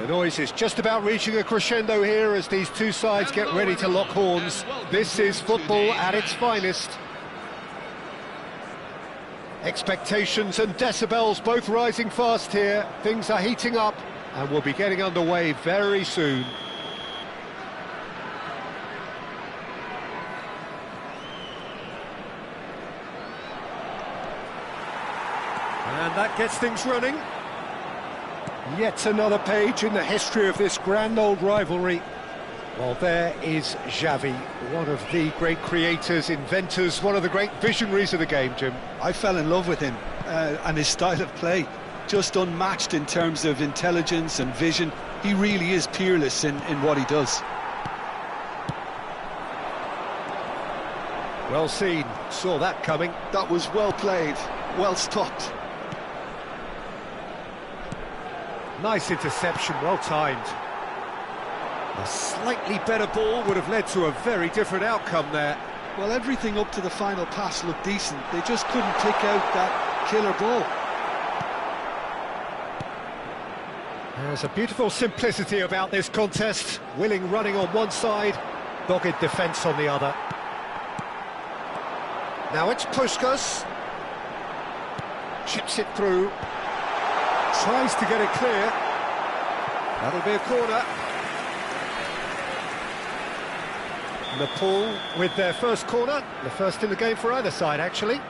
The noise is just about reaching a crescendo here as these two sides get ready to lock horns. This is football at its finest. Expectations and decibels both rising fast here. Things are heating up and we'll be getting underway very soon. And that gets things running. Yet another page in the history of this grand old rivalry. Well, there is Xavi, one of the great creators, inventors, one of the great visionaries of the game, Jim. I fell in love with him and his style of play. Just unmatched in terms of intelligence and vision. He really is peerless in what he does. Well seen, saw that coming. That was well played, well stopped. Nice interception, well timed. A slightly better ball would have led to a very different outcome there. Well, everything up to the final pass looked decent. They just couldn't pick out that killer ball. There's a beautiful simplicity about this contest. Willing running on one side, dogged defence on the other. Now it's Puskas. Chips it through. Tries to get it clear. That'll be a corner. Nepal with their first corner. The first in the game for either side, actually.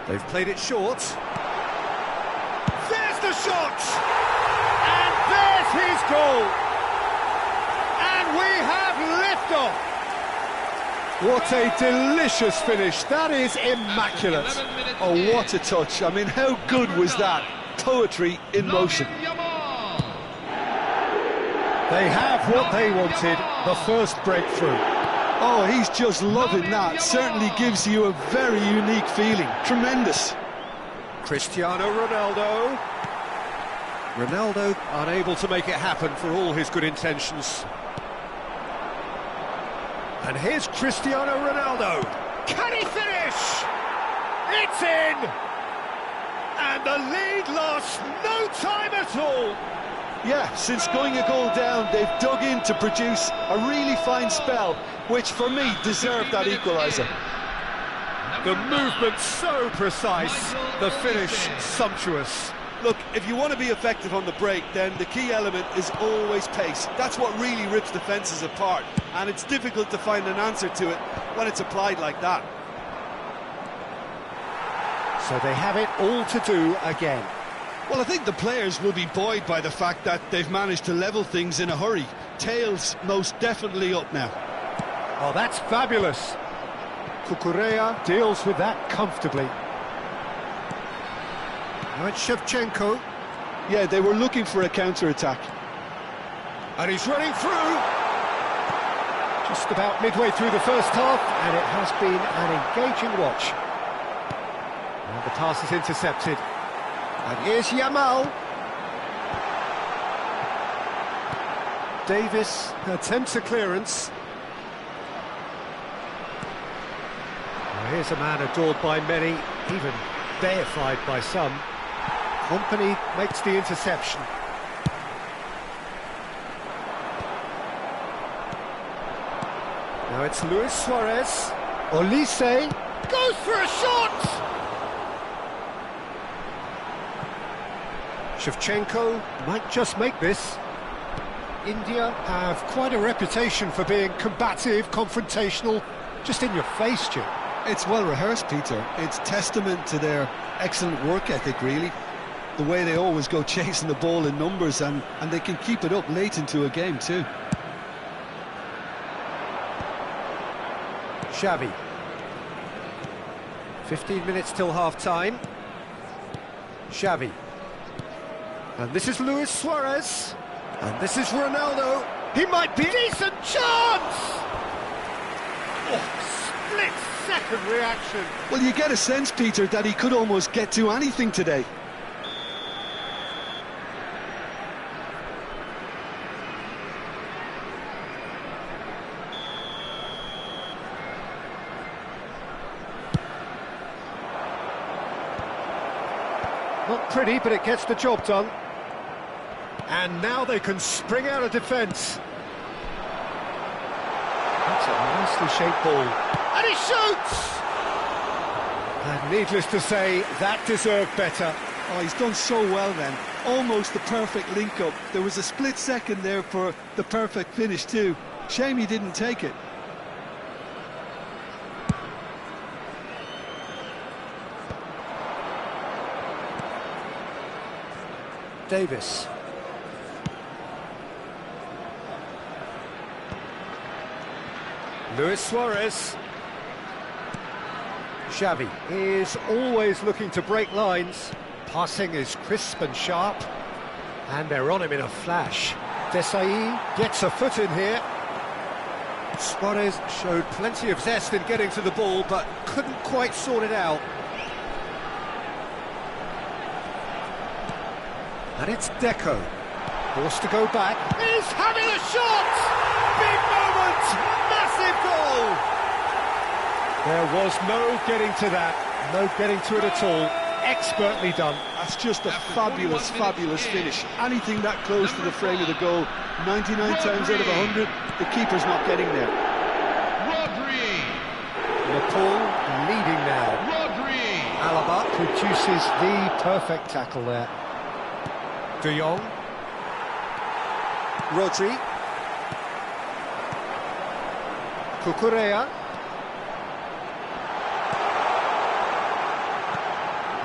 They've played it short. There's the shot! And there's his goal! And we have liftoff! What a delicious finish. That is immaculate. Oh, what a touch. I mean, how good was that? Poetry in motion. They have what they wanted, the first breakthrough. Oh, he's just loving that. Certainly gives you a very unique feeling. Tremendous. Cristiano Ronaldo. Ronaldo unable to make it happen for all his good intentions. And here's Cristiano Ronaldo. Can he finish? It's in! And the lead lost no time at all. Yeah, since going a goal down, they've dug in to produce a really fine spell, which for me deserved that equaliser. The movement so precise, the finish sumptuous. Look, if you want to be effective on the break, then the key element is always pace. That's what really rips defences apart, and it's difficult to find an answer to it when it's applied like that. So they have it all to do again. Well, I think the players will be buoyed by the fact that they've managed to level things in a hurry. Tails most definitely up now. Oh, that's fabulous. Kukurea deals with that comfortably. Now it's Shevchenko. Yeah, they were looking for a counter-attack. And he's running through. Just about midway through the first half, and it has been an engaging watch. And the pass is intercepted. And here's Yamal. Davis attempts a clearance. Now here's a man adored by many, even deified by some. Company makes the interception. Now it's Luis Suarez. Olise goes for a shot! Shevchenko might just make this. India have quite a reputation for being combative, confrontational, just in your face, Jim. It's well rehearsed, Peter. It's testament to their excellent work ethic, really. The way they always go chasing the ball in numbers, and they can keep it up late into a game too. Xavi. 15 minutes till half-time. Xavi. And this is Luis Suarez. And this is Ronaldo. He might be decent chance! Oh, split-second reaction. Well, you get a sense, Peter, that he could almost get to anything today. Not pretty, but it gets the job done. And now they can spring out of defence. That's a nicely shaped ball. And he shoots! And needless to say, that deserved better. Oh, he's done so well then. Almost the perfect link-up. There was a split second there for the perfect finish too. Shame he didn't take it. Davis. Luis Suarez. Xavi is always looking to break lines. Passing is crisp and sharp. And they're on him in a flash. Desai gets a foot in here. Suarez showed plenty of zest in getting to the ball, but couldn't quite sort it out. And it's Deco. Forced to go back. He's having a shot! Big moment! Massive goal! There was no getting to that. No getting to it at all. Expertly done. That's just a fabulous, fabulous finish. Anything that close to the frame of the goal, 99 times out of 100, the keeper's not getting there. Nepal leading now. Alaba produces the perfect tackle there. De Jong. Rodri. Cucurella.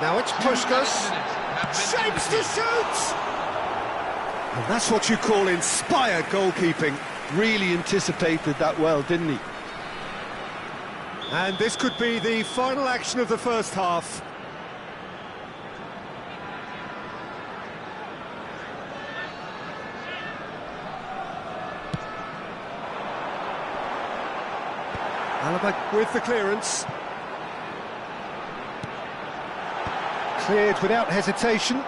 Now it's Puskás. Shapes to shoot! And that's what you call inspired goalkeeping. Really anticipated that well, didn't he? And this could be the final action of the first half. Alaba with the clearance. Cleared without hesitation.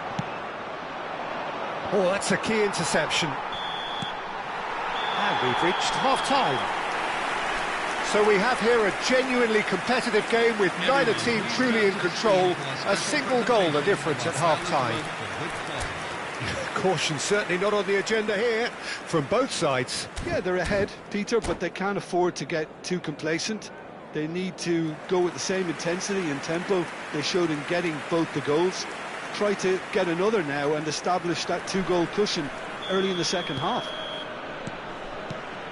Oh, that's a key interception. And we've reached half-time. So we have here a genuinely competitive game with neither team truly in control. A single goal the difference at half-time. Caution certainly not on the agenda here from both sides. Yeah, they're ahead, Peter, but they can't afford to get too complacent. They need to go with the same intensity and tempo they showed in getting both the goals. Try to get another now and establish that two-goal cushion early in the second half.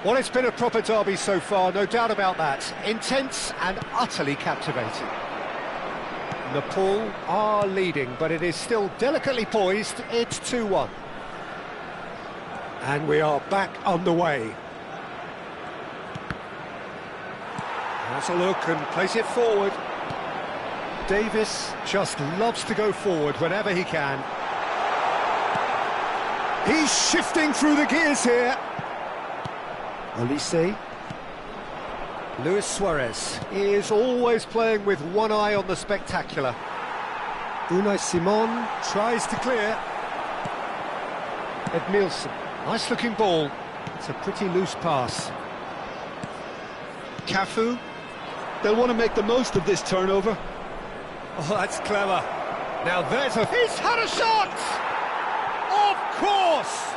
Well, it's been a proper derby so far, no doubt about that. Intense and utterly captivating. Nepal are leading, but it is still delicately poised. It's 2-1. And we are back underway. Has a look and place it forward. Davis just loves to go forward whenever he can. He's shifting through the gears here. Olise. Luis Suarez is always playing with one eye on the spectacular. Unai Simon tries to clear. Edmilson, nice looking ball. It's a pretty loose pass. Cafu. They'll want to make the most of this turnover. Oh, that's clever. Now there's a... He's had a shot! Of course!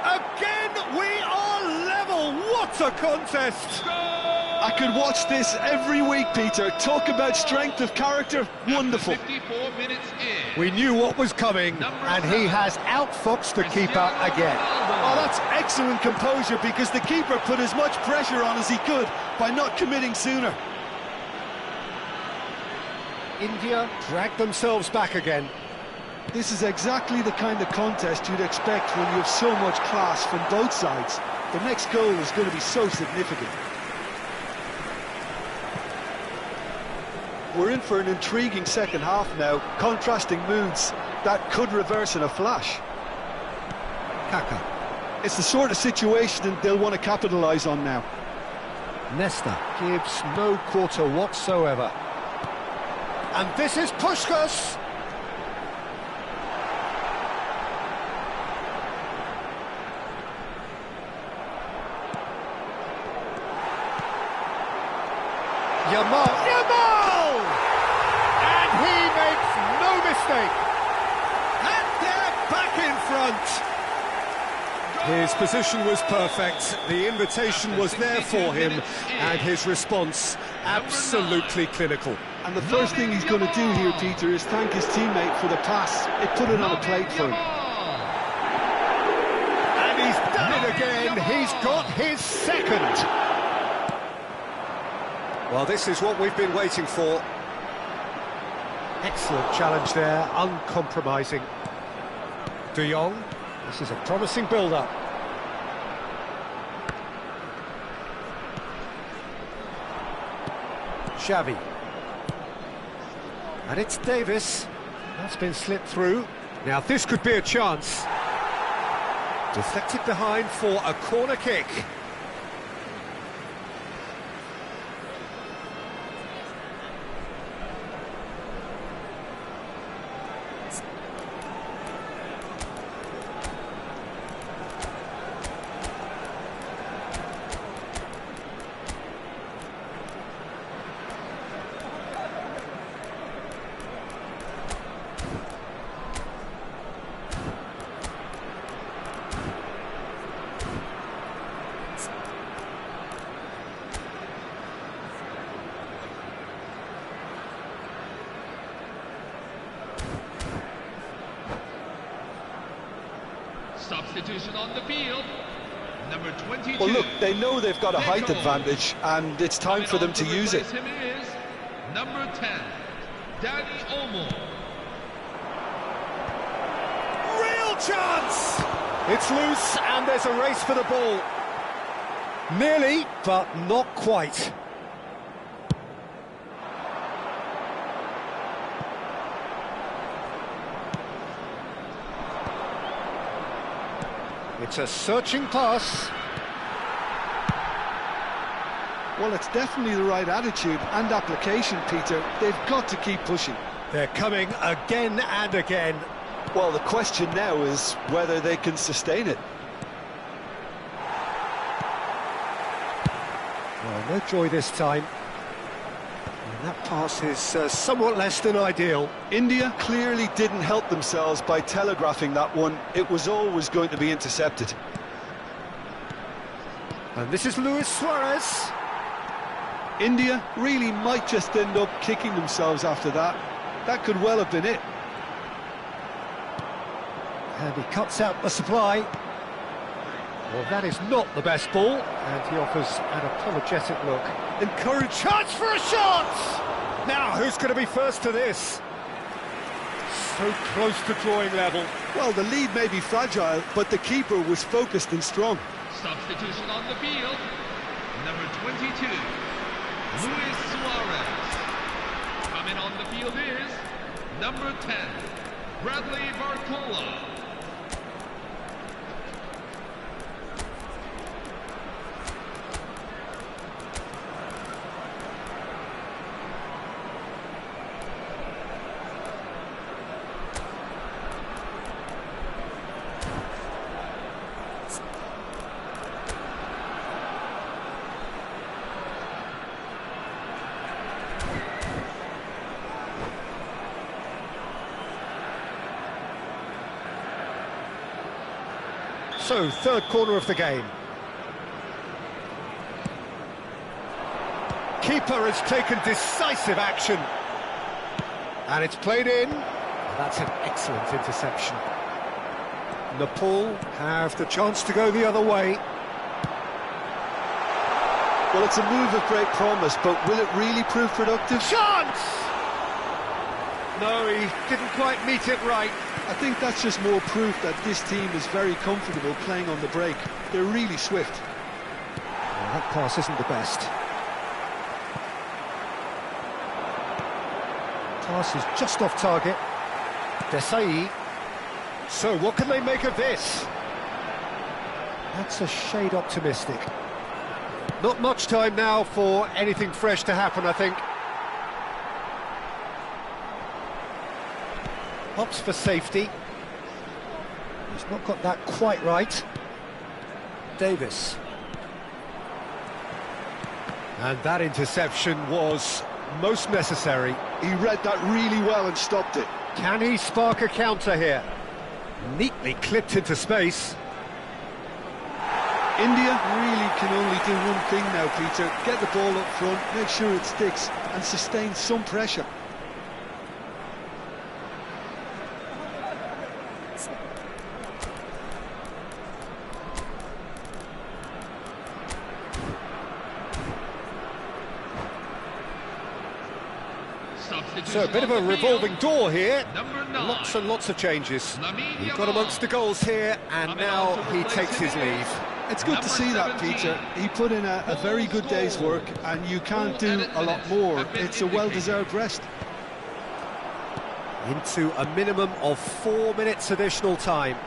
Again, we are level. What a contest! I could watch this every week, Peter. Talk about strength of character. Wonderful. 54 minutes in. We knew what was coming, and he has outfoxed the keeper again. Oh, that's excellent composure, because the keeper put as much pressure on as he could by not committing sooner. India dragged themselves back again. This is exactly the kind of contest you'd expect when you have so much class from both sides. The next goal is going to be so significant. We're in for an intriguing second half now, contrasting moods that could reverse in a flash. Kaka. It's the sort of situation they'll want to capitalise on now. Nesta gives no quarter whatsoever. And this is Puskás. Yamal! And he makes no mistake. mistake. And they're back in front. His position was perfect, the invitation was there for him, and his response absolutely clinical. And the first thing he's going to do here, Peter, is thank his teammate for the pass. It put it on a plate for him. And he's done it again, he's got his second. Well, this is what we've been waiting for. Excellent challenge there, uncompromising. De Jong. This is a promising build-up. Xavi. And it's Davis. That's been slipped through. Now this could be a chance. Deflected behind for a corner kick. Substitution on the field, number 22. Well, look, they know they've got a height advantage, and it's time for them to use it. Him is number 10, Danny Olmo. Real chance! It's loose, and there's a race for the ball. Nearly, but not quite. It's a searching pass. Well, it's definitely the right attitude and application, Peter. They've got to keep pushing. They're coming again and again. Well, the question now is whether they can sustain it. Well, no joy this time. And that pass is somewhat less than ideal. India clearly didn't help themselves by telegraphing that one. It was always going to be intercepted. And this is Luis Suarez. India really might just end up kicking themselves after that. That could well have been it. And he cuts out the supply. Well, that is not the best ball, and he offers an apologetic look. Encourage chance for a shot! Now, who's going to be first to this? So close to drawing level. Well, the lead may be fragile, but the keeper was focused and strong. Substitution on the field, number 22, Luis Suarez. Coming on the field is number 10, Bradley Barcola. So, third corner of the game. Keeper has taken decisive action. And it's played in. That's an excellent interception. Nepal have the chance to go the other way. Well, it's a move of great promise, but will it really prove productive? Chance! No, he didn't quite meet it right. I think that's just more proof that this team is very comfortable playing on the break. They're really swift. Well, that pass isn't the best. Pass is just off target. Desai. So, what can they make of this? That's a shade optimistic. Not much time now for anything fresh to happen, I think. Opts for safety. He's not got that quite right. Davis. And that interception was most necessary. He read that really well and stopped it. Can he spark a counter here? Neatly clipped into space. India really can only do one thing now, Peter. Get the ball up front, make sure it sticks, and sustain some pressure. So a bit of a revolving door here. Number 9. Lots and lots of changes. He got amongst the goals here, and now he takes his leave. It's good to see that, Peter. He put in a very good day's work, and you can't do a lot more. It's a well-deserved rest. Into a minimum of 4 minutes additional time.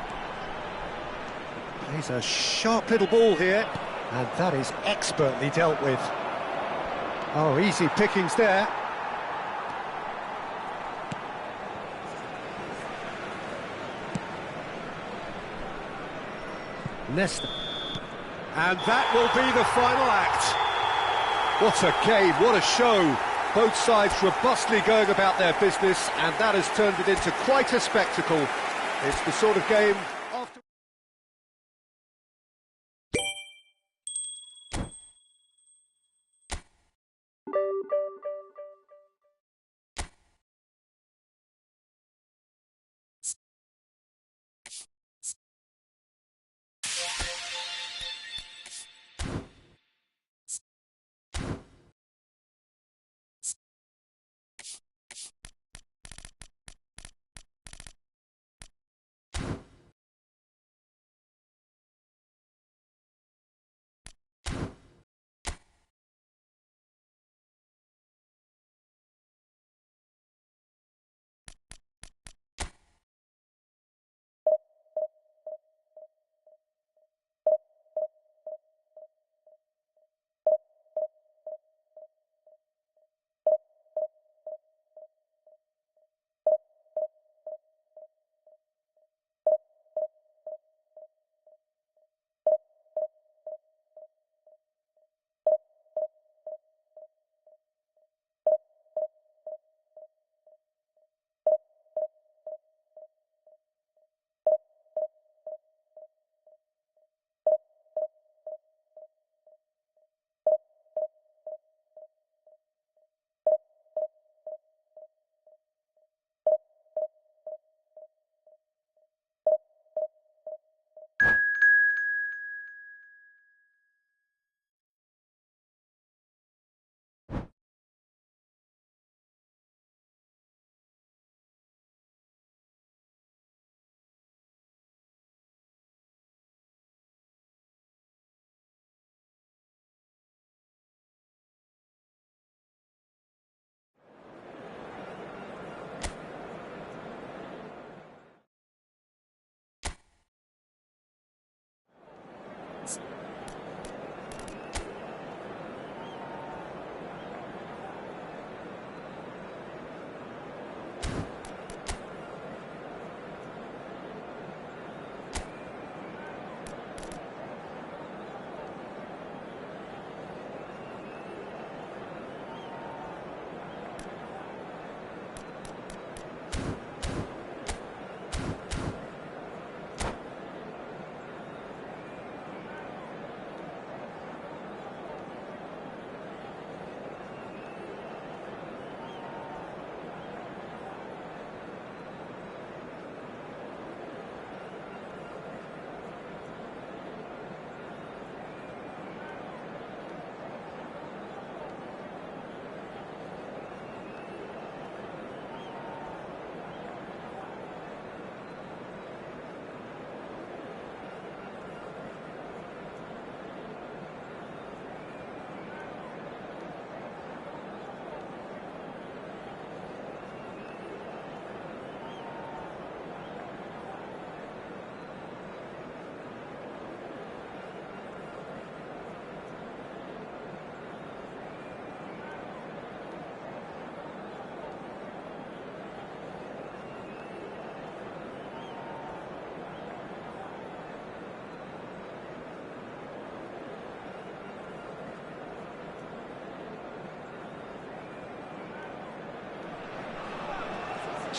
Plays a sharp little ball here, and that is expertly dealt with. Oh, easy pickings there. Nesta. And that will be the final act. What a game, what a show. Both sides robustly going about their business, and that has turned it into quite a spectacle. It's the sort of game...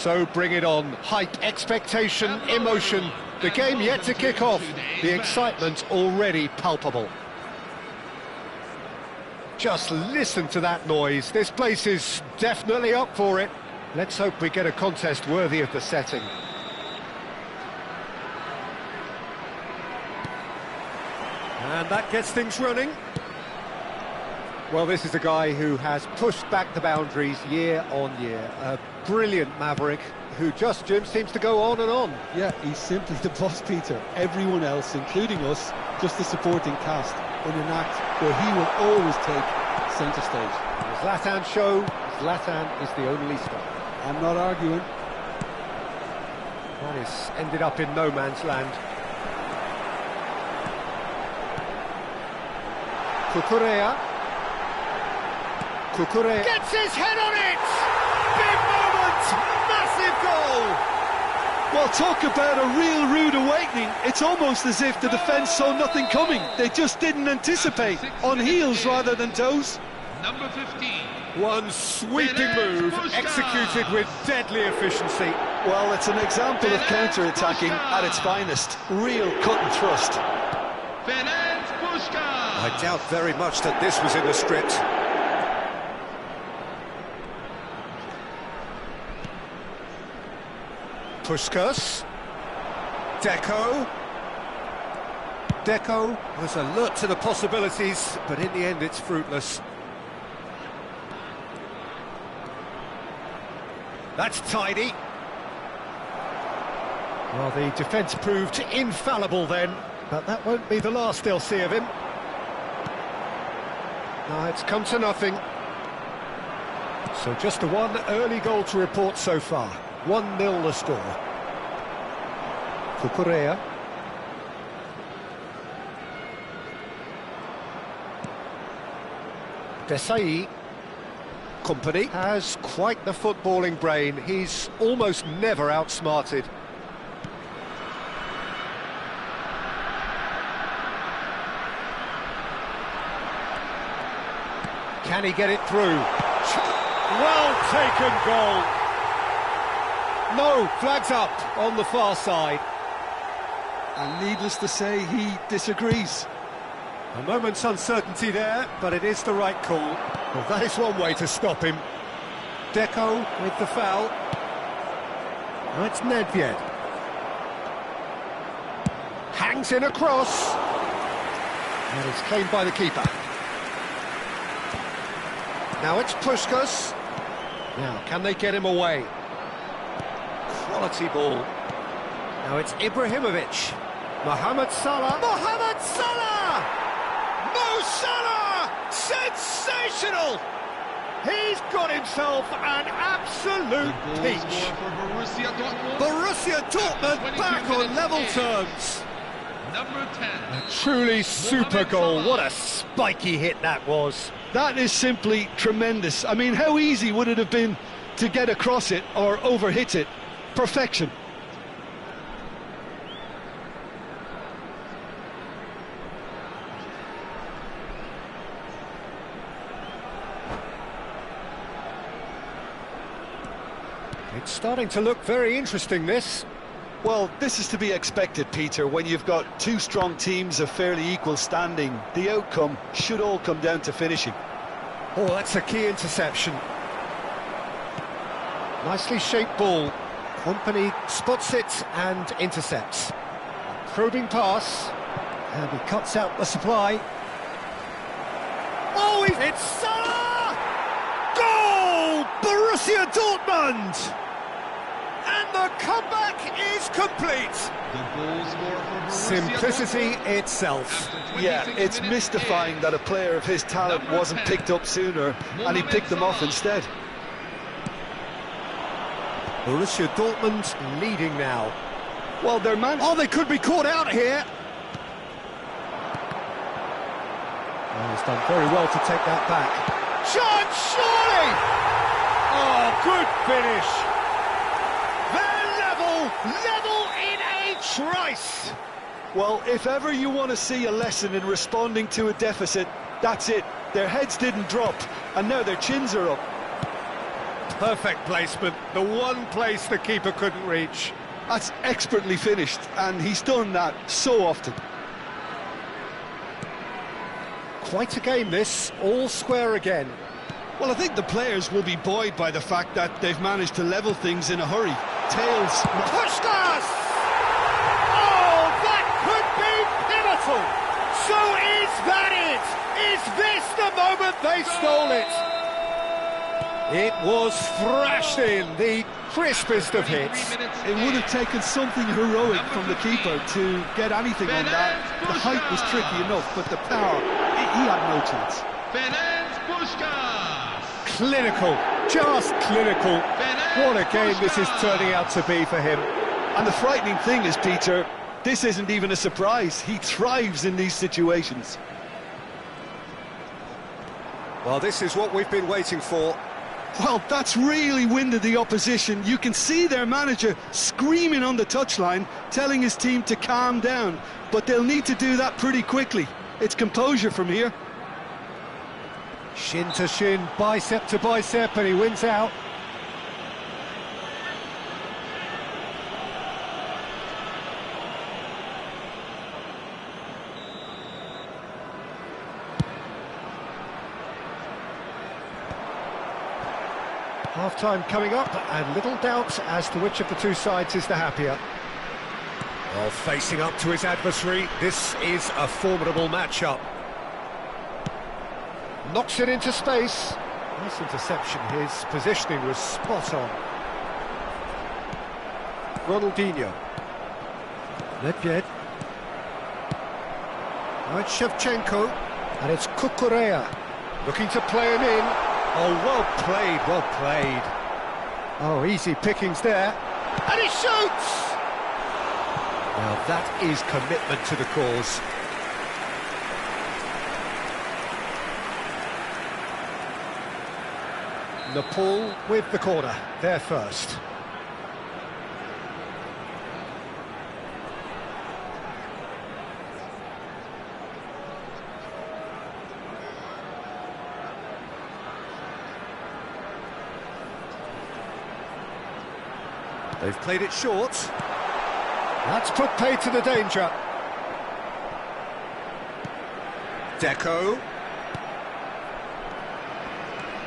So bring it on. Hype, expectation, emotion. The game yet to kick off. The excitement already palpable. Just listen to that noise. This place is definitely up for it. Let's hope we get a contest worthy of the setting. And that gets things running. Well, this is a guy who has pushed back the boundaries year on year. A brilliant maverick who just, Jim, seems to go on and on. Yeah, he's simply the boss, Peter. Everyone else, including us, just the supporting cast in an act where he will always take centre stage. The Zlatan show, Zlatan is the only star. I'm not arguing. That is ended up in no man's land. Cucurella gets his head on it! Big moment! Massive goal! Well, talk about a real rude awakening. It's almost as if the defence saw nothing coming. They just didn't anticipate. On heels rather than toes. Number 15. One sweeping move, executed with deadly efficiency. Well, it's an example of counter-attacking at its finest. Real cut and thrust. I doubt very much that this was in the script. Puskás. Deco was alert to the possibilities, but in the end it's fruitless. That's tidy. Well, the defence proved infallible then, but that won't be the last they'll see of him. No, it's come to nothing. So just the one early goal to report so far. 1-0 the score. Cucurella. Desai. Company has quite the footballing brain. He's almost never outsmarted. Can he get it through? Well taken goal. No, flags up on the far side. And needless to say, he disagrees. A moment's uncertainty there, but it is the right call. Well, that is one way to stop him. Deco with the foul. That's Nedved. Hangs in a cross. And it's claimed by the keeper. Now it's Puskás. Now, can they get him away? Quality ball. Now it's Ibrahimovic. Mohamed Salah. Mohamed Salah! Mo Salah! Sensational! He's got himself an absolute peach. Borussia Dortmund back on level terms. Number 10. A truly super goal. What a spiky hit that was. That is simply tremendous. I mean, how easy would it have been to get across it or overhit it? Perfection. It's starting to look very interesting, this. Well, this is to be expected, Peter. When you've got two strong teams of fairly equal standing, the outcome should all come down to finishing. Oh, that's a key interception. Nicely shaped ball. Company spots it and intercepts. A probing pass. And he cuts out the supply. Oh, it's Salah! Goal! Borussia Dortmund! And the comeback is complete. Simplicity itself. Yeah, it's mystifying that a player of his talent wasn't picked up sooner, and he picked them off instead. Borussia Dortmund leading now. Well, their man... Oh, they could be caught out here. Oh, he's done very well to take that back. Chance, surely! Oh, good finish. Level in a trice. Well, if ever you want to see a lesson in responding to a deficit, that's it. Their heads didn't drop, and now their chins are up. Perfect placement, the one place the keeper couldn't reach. That's expertly finished, and he's done that so often. Quite a game this, all square again. Well, I think the players will be buoyed by the fact that they've managed to level things in a hurry. Tails... Pushkas! Oh, that could be pivotal! So is that it? Is this the moment they stole it? It was thrashed in, the crispest of hits. It would have taken something heroic from the keeper to get anything on that. The height was tricky enough, but the power, he had no chance. Clinical, just clinical. What a game this is turning out to be for him. And the frightening thing is, Peter, this isn't even a surprise. He thrives in these situations. Well, this is what we've been waiting for. Well, that's really winded the opposition. You can see their manager screaming on the touchline, telling his team to calm down. But they'll need to do that pretty quickly. It's composure from here. Shin to shin, bicep to bicep, and he wins out. Half-time coming up, and little doubt as to which of the two sides is the happier. Well, facing up to his adversary, this is a formidable matchup. Knocks it into space. Nice interception, his positioning was spot on. Ronaldinho. Nedved. Now it's Shevchenko, and it's Kukurea. Looking to play him in. Oh, well played, well played. Oh, easy pickings there. And he shoots! Now that is commitment to the cause. Nepal with the corner, there first. They've played it short. That's put pay to the danger. Deco.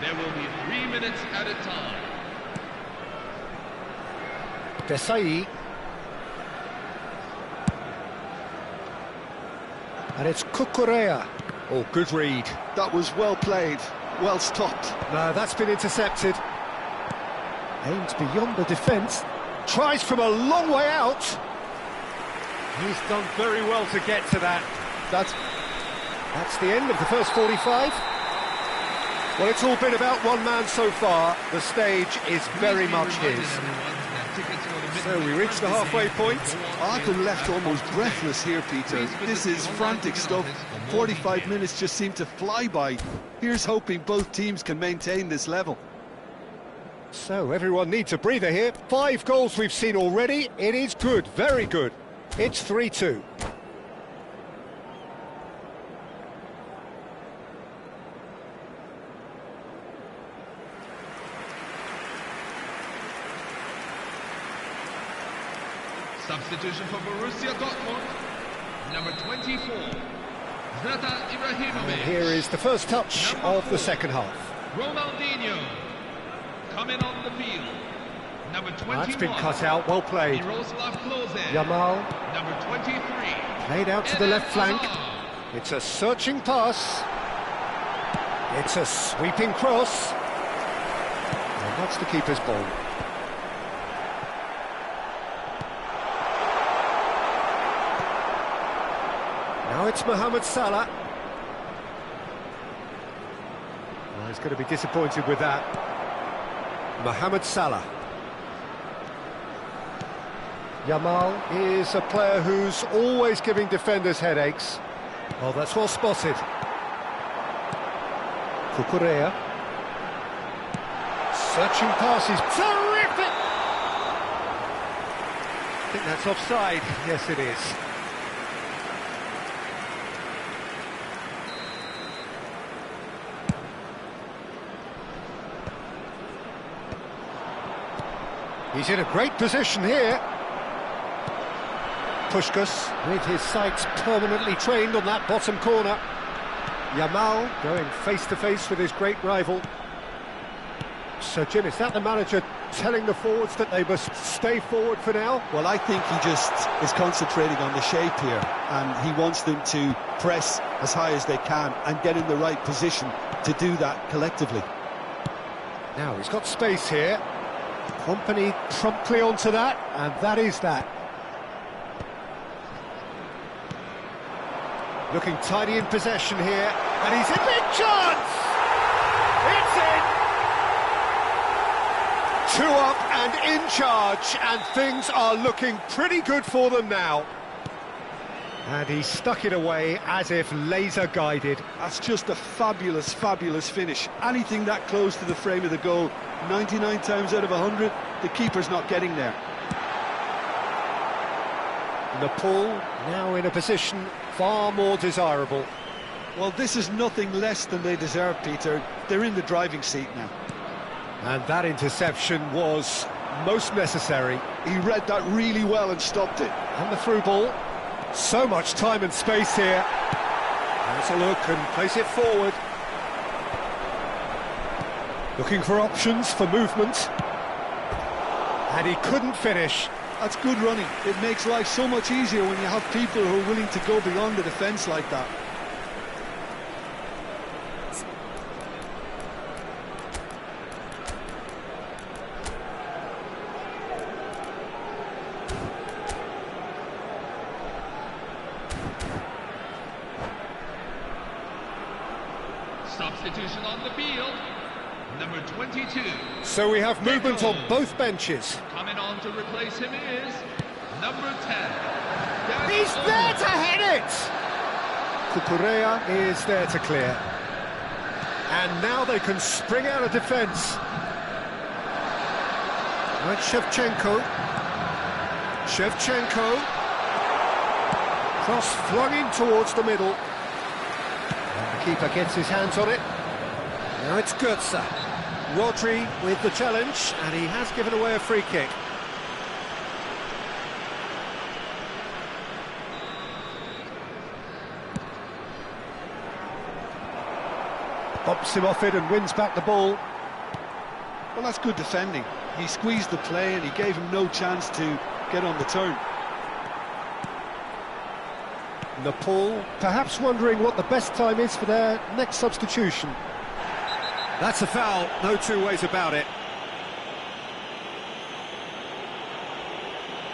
There will be 3 minutes at a time. Desai. And it's Kukurea. Oh, good read. That was well played, well stopped. No, that's been intercepted. Aimed beyond the defence. Tries from a long way out. He's done very well to get to that. That's the end of the first 45. Well, it's all been about one man so far. The stage is very much his. So we reach the halfway point. I've been left almost breathless here, Peter. This is frantic stuff. 45 minutes just seem to fly by. Here's hoping both teams can maintain this level. So everyone needs a breather here. 5 goals we've seen already. It is good, very good. It's 3-2. Substitution for Borussia Dortmund, number 24, Zlatan Ibrahimovic. And here is the first touch of the second half. Ronaldinho coming on the field. Number 21. That's been cut out, well played. Miroslav Klose. Yamal. Number 23. Played out to the left flank. It's a searching pass. It's a sweeping cross. And that's the keeper's ball. Now it's Mohamed Salah. Well, he's going to be disappointed with that. Mohamed Salah. Yamal is a player who's always giving defenders headaches. Oh, that's well spotted. Kukurea. Searching passes. Terrific! I think that's offside. Yes, it is. He's in a great position here. Puskás, with his sights permanently trained on that bottom corner. Yamal going face-to-face with his great rival. So, Jim, is that the manager telling the forwards that they must stay forward for now? Well, I think he just is concentrating on the shape here, and he wants them to press as high as they can and get in the right position to do that collectively. Now, he's got space here. Company promptly onto that, and that is that. Looking tidy in possession here, and he's in big chance! It's in! 2 up and in charge, and things are looking pretty good for them now. And he stuck it away as if laser-guided. That's just a fabulous, fabulous finish. Anything that close to the frame of the goal, 99 times out of 100, the keeper's not getting there. Nepal now in a position far more desirable. Well, this is nothing less than they deserve, Peter. They're in the driving seat now. And that interception was most necessary. He read that really well and stopped it. And the through ball. So much time and space here. Has a look and place it forward. Looking for options for movement. And he couldn't finish. That's good running. It makes life so much easier when you have people who are willing to go beyond the defence like that. Substitution on the field. Number 22. So we have movement on both benches. Coming on to replace him is number 10. He's there to head it! Cucurella is there to clear. And now they can spring out of defence. Right, Shevchenko. Cross flung in towards the middle. And the keeper gets his hands on it. Now it's Götze. Rodri with the challenge, and he has given away a free kick. Bumps him off it and wins back the ball. Well, that's good defending. He squeezed the play and he gave him no chance to get on the turn. Nepal perhaps wondering what the best time is for their next substitution. That's a foul, no two ways about it.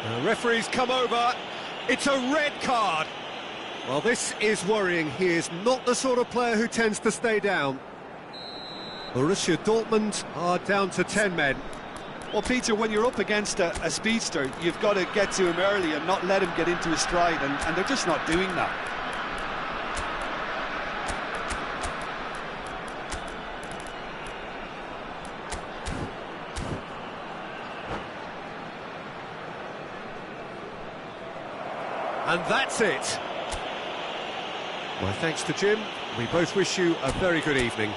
The referee's come over. It's a red card. Well, this is worrying. He is not the sort of player who tends to stay down. Borussia Dortmund are down to 10 men. Well, Peter, when you're up against a speedster, you've got to get to him early and not let him get into his stride, and they're just not doing that. And that's it. My thanks to Jim. We both wish you a very good evening.